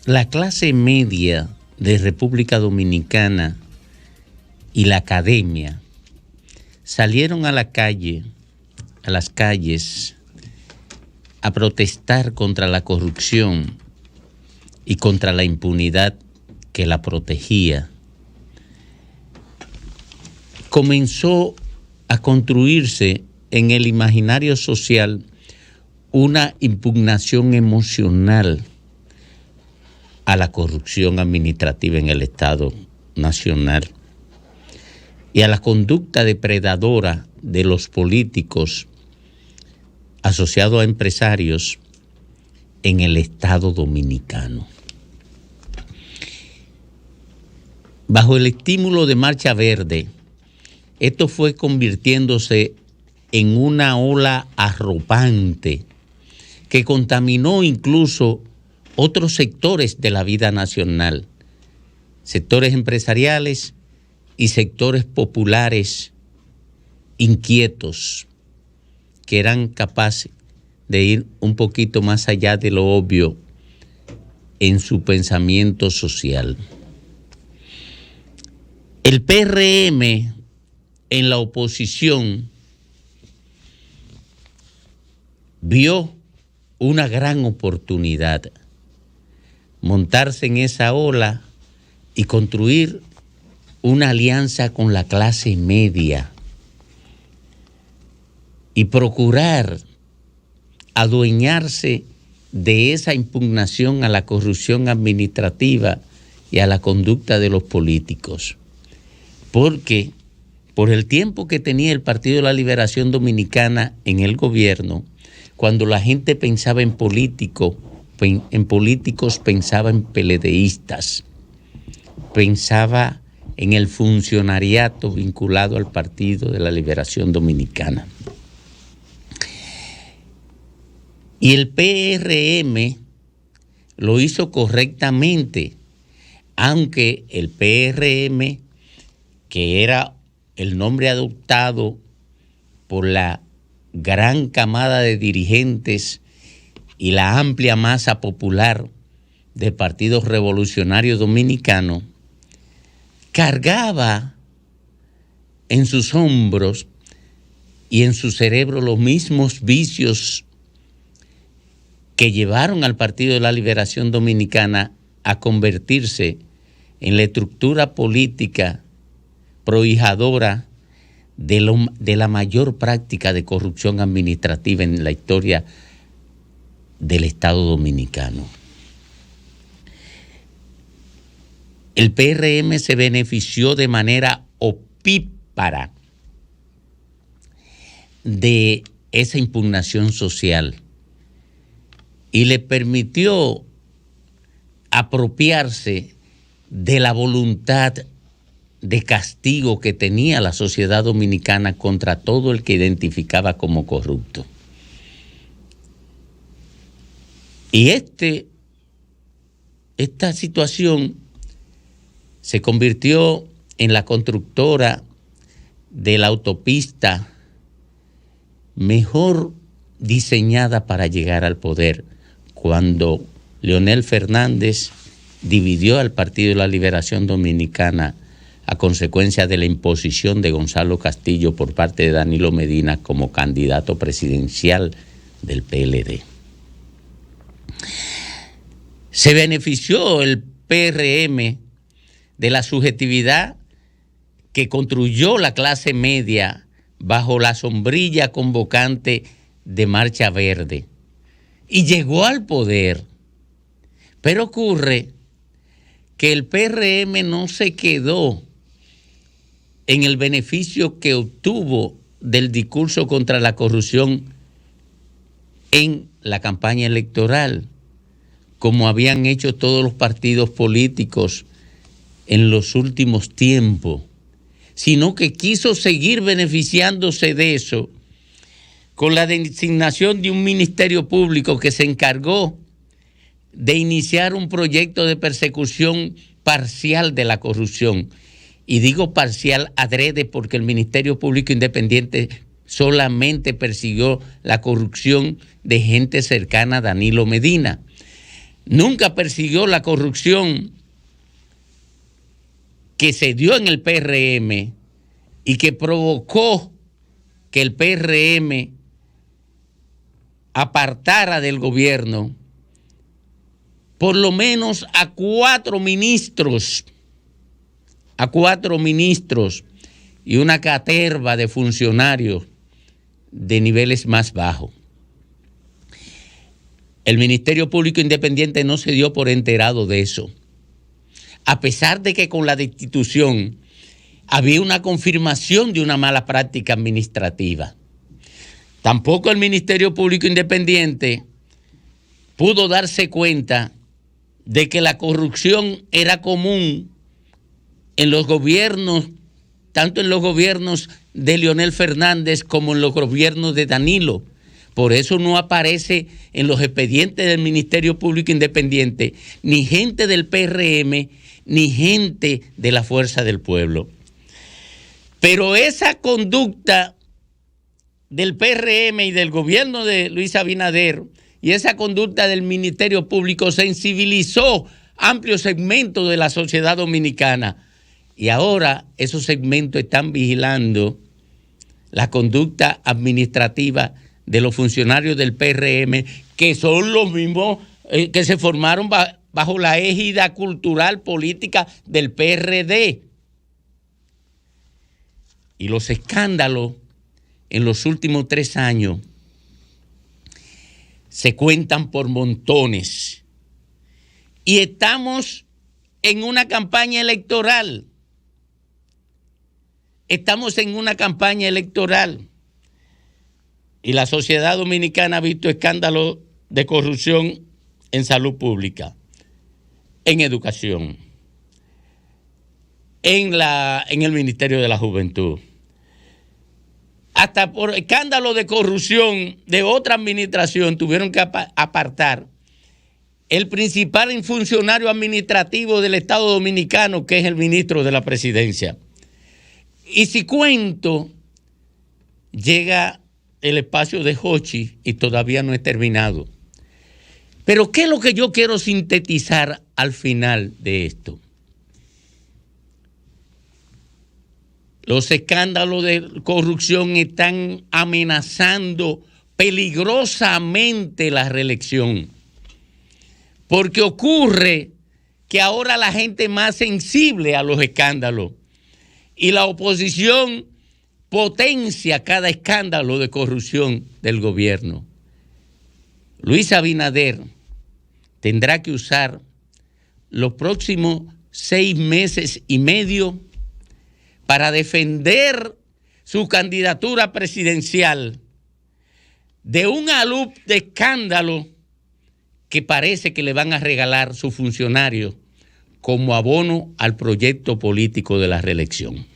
La clase media de República Dominicana y la academia salieron a las calles, a protestar contra la corrupción y contra la impunidad que la protegía. Comenzó a construirse en el imaginario social una impugnación emocional a la corrupción administrativa en el Estado Nacional y a la conducta depredadora de los políticos asociados a empresarios en el Estado Dominicano. Bajo el estímulo de Marcha Verde, esto fue convirtiéndose en una ola arropante que contaminó incluso otros sectores de la vida nacional, sectores empresariales y sectores populares inquietos que eran capaces de ir un poquito más allá de lo obvio en su pensamiento social. El PRM en la oposición vio una gran oportunidad, montarse en esa ola y construir una alianza con la clase media y procurar adueñarse de esa impugnación a la corrupción administrativa y a la conducta de los políticos. Porque por el tiempo que tenía el Partido de la Liberación Dominicana en el gobierno, cuando la gente pensaba en políticos, pensaba en PLDistas, pensaba en el funcionariato vinculado al Partido de la Liberación Dominicana. Y el PRM lo hizo correctamente, aunque el PRM, que era el nombre adoptado por la gran camada de dirigentes y la amplia masa popular del Partido Revolucionario Dominicano, cargaba en sus hombros y en su cerebro los mismos vicios que llevaron al Partido de la Liberación Dominicana a convertirse en la estructura política prohijadora de la mayor práctica de corrupción administrativa en la historia del Estado Dominicano. El PRM se benefició de manera opípara de esa impugnación social y le permitió apropiarse de la voluntad de castigo que tenía la sociedad dominicana contra todo el que identificaba como corrupto. Y esta situación se convirtió en la constructora de la autopista mejor diseñada para llegar al poder, cuando Leonel Fernández dividió al Partido de la Liberación Dominicana a consecuencia de la imposición de Gonzalo Castillo por parte de Danilo Medina como candidato presidencial del PLD. Se benefició el PRM de la subjetividad que construyó la clase media bajo la sombrilla convocante de Marcha Verde y llegó al poder. Pero ocurre que el PRM no se quedó en el beneficio que obtuvo del discurso contra la corrupción en la campaña electoral, como habían hecho todos los partidos políticos en los últimos tiempos, sino que quiso seguir beneficiándose de eso con la designación de un ministerio público que se encargó de iniciar un proyecto de persecución parcial de la corrupción. Y digo parcial adrede porque el Ministerio Público Independiente solamente persiguió la corrupción de gente cercana a Danilo Medina. nunca persiguió la corrupción que se dio en el PRM y que provocó que el PRM apartara del gobierno por lo menos a cuatro ministros y una caterva de funcionarios de niveles más bajos. El Ministerio Público Independiente no se dio por enterado de eso, a pesar de que con la destitución había una confirmación de una mala práctica administrativa. Tampoco el Ministerio Público Independiente pudo darse cuenta de que la corrupción era común en los gobiernos, tanto en los gobiernos de Leonel Fernández como en los gobiernos de Danilo. Por eso no aparece en los expedientes del Ministerio Público Independiente ni gente del PRM ni gente de la Fuerza del Pueblo. Pero esa conducta del PRM y del gobierno de Luis Abinader y esa conducta del Ministerio Público sensibilizó amplios segmentos de la sociedad dominicana. Y ahora esos segmentos están vigilando la conducta administrativa de los funcionarios del PRM, que son los mismos que se formaron bajo la égida cultural política del PRD. Y los escándalos en los últimos 3 años se cuentan por montones. Y estamos en una campaña electoral. Y la sociedad dominicana ha visto escándalos de corrupción en salud pública, en educación, en el Ministerio de la Juventud. Hasta por escándalo de corrupción de otra administración tuvieron que apartar el principal funcionario administrativo del Estado Dominicano, que es el ministro de la Presidencia. Y si cuento, llega el espacio de Jochi y todavía no he terminado. Pero ¿qué es lo que yo quiero sintetizar al final de esto? Los escándalos de corrupción están amenazando peligrosamente la reelección. Porque ocurre que ahora la gente es más sensible a los escándalos y la oposición potencia cada escándalo de corrupción del gobierno. Luis Abinader tendrá que usar los próximos 6 meses y medio para defender su candidatura presidencial de un alud de escándalo que parece que le van a regalar sus funcionarios como abono al proyecto político de la reelección.